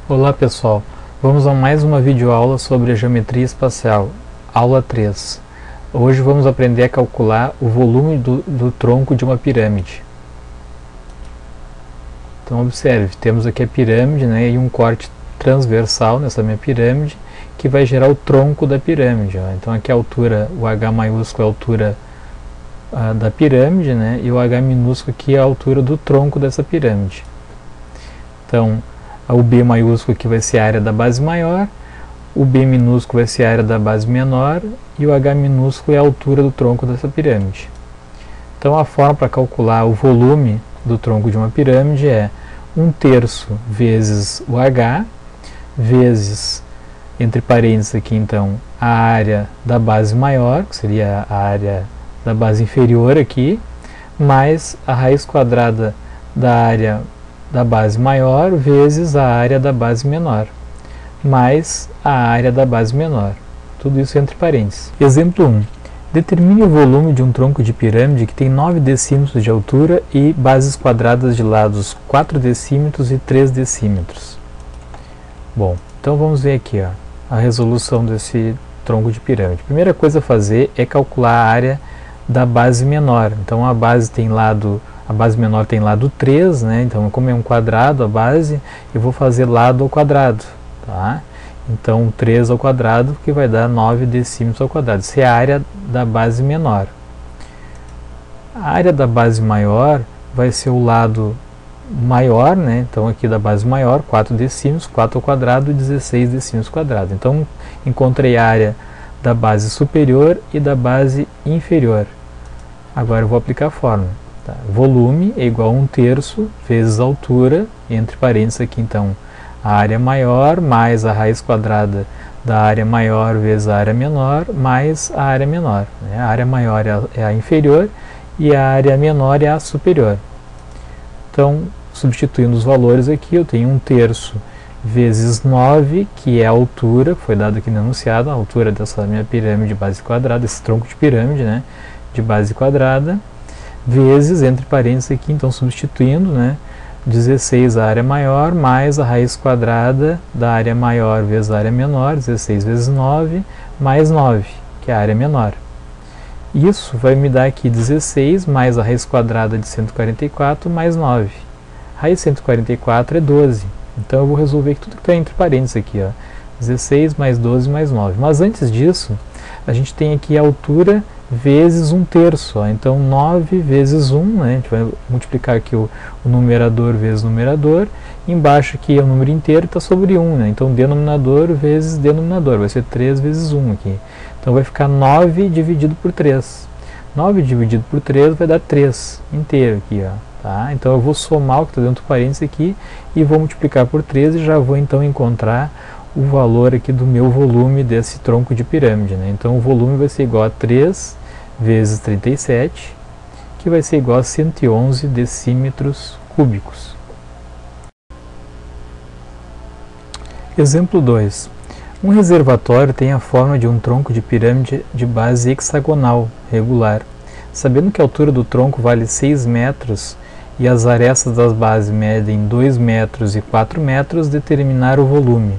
Olá pessoal, vamos a mais uma videoaula sobre a geometria espacial, aula 3. Hoje vamos aprender a calcular o volume do tronco de uma pirâmide. Então observe, temos aqui a pirâmide, né, e um corte transversal nessa minha pirâmide que vai gerar o tronco da pirâmide. Ó. Então aqui a altura, o H maiúsculo é a altura da pirâmide, né, e o H minúsculo aqui é a altura do tronco dessa pirâmide. Então o B maiúsculo aqui vai ser a área da base maior, o B minúsculo vai ser a área da base menor e o H minúsculo é a altura do tronco dessa pirâmide. Então a forma para calcular o volume do tronco de uma pirâmide é 1/3 vezes o H, vezes, entre parênteses aqui então, a área da base maior, que seria a área da base inferior aqui, mais a raiz quadrada da área da base maior vezes a área da base menor, mais a área da base menor. Tudo isso entre parênteses. Exemplo 1. Determine o volume de um tronco de pirâmide que tem 9 decímetros de altura e bases quadradas de lados 4 decímetros e 3 decímetros. Bom, então vamos ver aqui ó, a resolução desse tronco de pirâmide. A primeira coisa a fazer é calcular a área da base menor. Então a base menor tem lado 3, né? Então como é um quadrado a base, eu vou fazer lado ao quadrado, tá? Então 3 ao quadrado, que vai dar 9 decímetros ao quadrado. Isso é a área da base menor. A área da base maior vai ser o lado maior, né? Então aqui da base maior, 4 decímetros, 4 ao quadrado, 16 decímetros ao quadrado. Então encontrei a área da base superior e da base inferior. Agora eu vou aplicar a fórmula. Tá. Volume é igual a 1/3 vezes a altura, entre parênteses aqui então, a área maior mais a raiz quadrada da área maior vezes a área menor, mais a área menor. Né? A área maior é a inferior e a área menor é a superior. Então, substituindo os valores aqui, eu tenho 1/3 vezes 9, que é a altura, que foi dado aqui no enunciado, a altura dessa minha pirâmide de base quadrada, esse tronco de pirâmide, né, de base quadrada, vezes, entre parênteses aqui, então substituindo, né, 16 a área maior, mais a raiz quadrada da área maior vezes a área menor, 16 vezes 9, mais 9, que é a área menor. Isso vai me dar aqui 16 mais a raiz quadrada de 144 mais 9. Raiz de 144 é 12. Então eu vou resolver aqui tudo que está entre parênteses aqui, ó. 16 mais 12 mais 9. Mas antes disso, a gente tem aqui a altura vezes 1/3. Ó. Então 9 vezes 1, né? A gente vai multiplicar aqui o numerador vezes o numerador. Embaixo aqui é o número inteiro, está sobre 1, né? Então denominador vezes denominador, vai ser 3 vezes 1 aqui. Então vai ficar 9 dividido por 3. 9 dividido por 3 vai dar 3 inteiro aqui, ó. Tá? Então eu vou somar o que está dentro do parênteses aqui e vou multiplicar por 3 e já vou então encontrar o valor aqui do meu volume desse tronco de pirâmide. Né? Então o volume vai ser igual a 3 vezes 37, que vai ser igual a 111 decímetros cúbicos. Exemplo 2. Um reservatório tem a forma de um tronco de pirâmide de base hexagonal, regular. Sabendo que a altura do tronco vale 6 metros e as arestas das bases medem 2 metros e 4 metros, determinar o volume.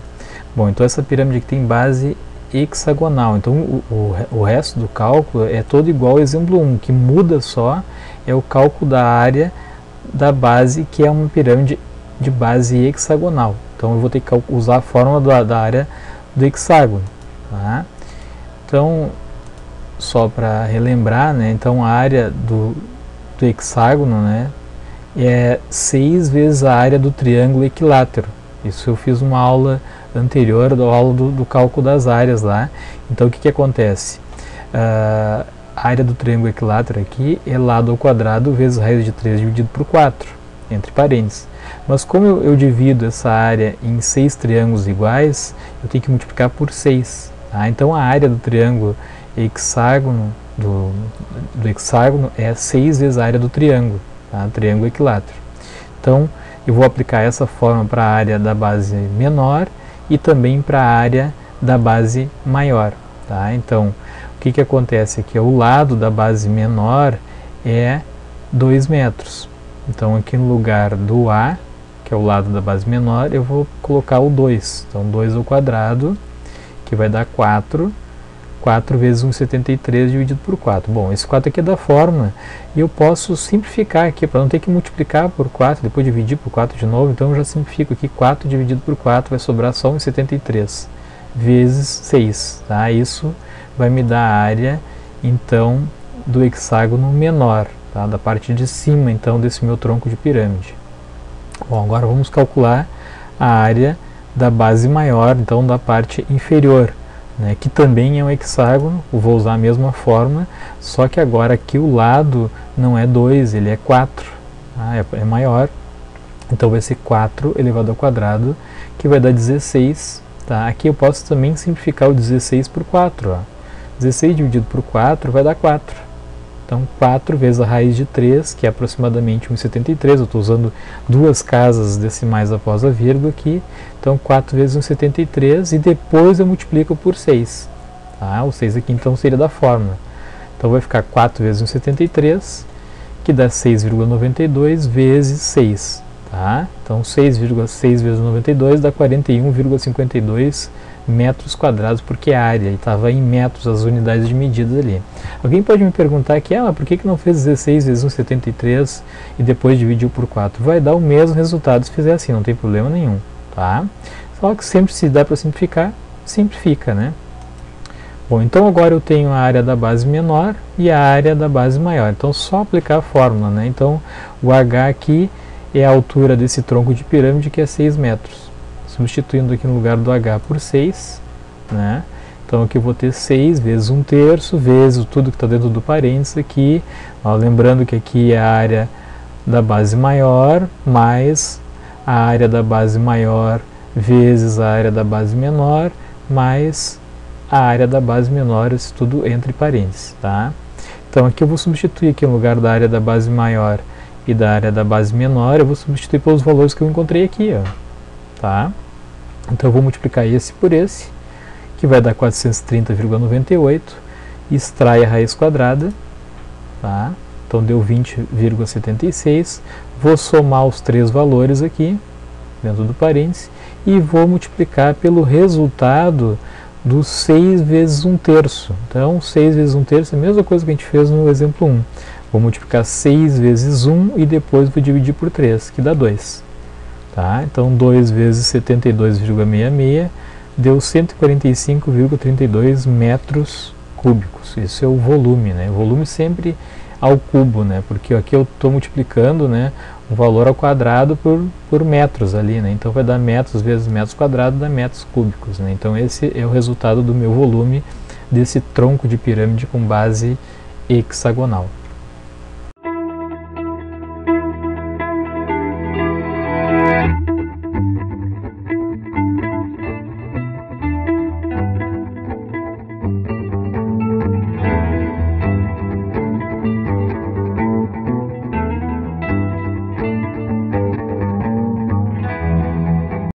Bom, então essa pirâmide aqui tem base hexagonal, então o resto do cálculo é todo igual ao exemplo 1, que muda só é o cálculo da área da base, que é uma pirâmide de base hexagonal. Então eu vou ter que usar a fórmula da área do hexágono. Tá? Então, só para relembrar, né, então a área do hexágono, né, é 6 vezes a área do triângulo equilátero. Isso eu fiz uma aula anterior, da aula do cálculo das áreas lá. Então o que acontece? A área do triângulo equilátero aqui é lado ao quadrado vezes raiz de 3 dividido por 4, entre parênteses. Mas como eu divido essa área em 6 triângulos iguais, eu tenho que multiplicar por 6. Tá? Então a área do triângulo hexágono, do hexágono é 6 vezes a área do triângulo, tá? Triângulo equilátero. Então eu vou aplicar essa fórmula para a área da base menor e também para a área da base maior. Tá? Então o que acontece aqui? O lado da base menor é 2 metros. Então aqui no lugar do A que é o lado da base menor, eu vou colocar o 2. Então 2 ao quadrado, que vai dar 4. 4 vezes 1,73 dividido por 4. Bom, esse 4 aqui é da fórmula, e eu posso simplificar aqui, para não ter que multiplicar por 4, depois dividir por 4 de novo, então eu já simplifico aqui, 4 dividido por 4 vai sobrar só 1,73 vezes 6. Tá? Isso vai me dar a área, então, do hexágono menor, tá? Da parte de cima, então, desse meu tronco de pirâmide. Bom, agora vamos calcular a área da base maior, então, da parte inferior, né, que também é um hexágono. Eu vou usar a mesma fórmula, só que agora aqui o lado não é 2, ele é 4, tá? É maior, então vai ser 4 elevado ao quadrado, que vai dar 16. Tá? Aqui eu posso também simplificar o 16 por 4. Ó. 16 dividido por 4 vai dar 4. Então 4 vezes a raiz de 3, que é aproximadamente 1,73, eu estou usando duas casas decimais após a vírgula aqui, então 4 vezes 1,73 e depois eu multiplico por 6. Tá? O 6 aqui então seria da fórmula. Então vai ficar 4 vezes 1,73, que dá 6,92 vezes 6. Tá? Então 6,6 vezes 92 dá 41,52 metros quadrados, porque é área, e estava em metros as unidades de medida ali. Alguém pode me perguntar aqui, por que não fez 16 vezes 1,73 e depois dividiu por 4? Vai dar o mesmo resultado se fizer assim, não tem problema nenhum. Tá? Só que sempre, se dá para simplificar, simplifica, né? Bom, então agora eu tenho a área da base menor e a área da base maior. Então só aplicar a fórmula, né? Então o H aqui é a altura desse tronco de pirâmide, que é 6 metros. Substituindo aqui no lugar do H por 6, né? Então aqui eu vou ter 6 vezes 1/3, vezes tudo que está dentro do parênteses aqui. Ó, lembrando que aqui é a área da base maior, mais a área da base maior, vezes a área da base menor, mais a área da base menor, isso tudo entre parênteses. Tá? Então aqui eu vou substituir aqui no lugar da área da base maior e da área da base menor, eu vou substituir pelos valores que eu encontrei aqui. Ó. Tá? Então eu vou multiplicar esse por esse, que vai dar 430,98, extrai a raiz quadrada, tá? Então deu 20,76, vou somar os três valores aqui, dentro do parênteses, e vou multiplicar pelo resultado do 6 vezes 1/3. Então 6 vezes 1/3 é a mesma coisa que a gente fez no exemplo 1. Vou multiplicar 6 vezes 1 e depois vou dividir por 3, que dá 2. Tá? Então 2 vezes 72,66 deu 145,32 metros cúbicos. Isso é o volume, né? O volume sempre ao cubo, né? Porque aqui eu estou multiplicando, né, um valor ao quadrado por metros ali, né? Então vai dar metros vezes metros quadrados, dá metros cúbicos, né? Então esse é o resultado do meu volume desse tronco de pirâmide com base hexagonal.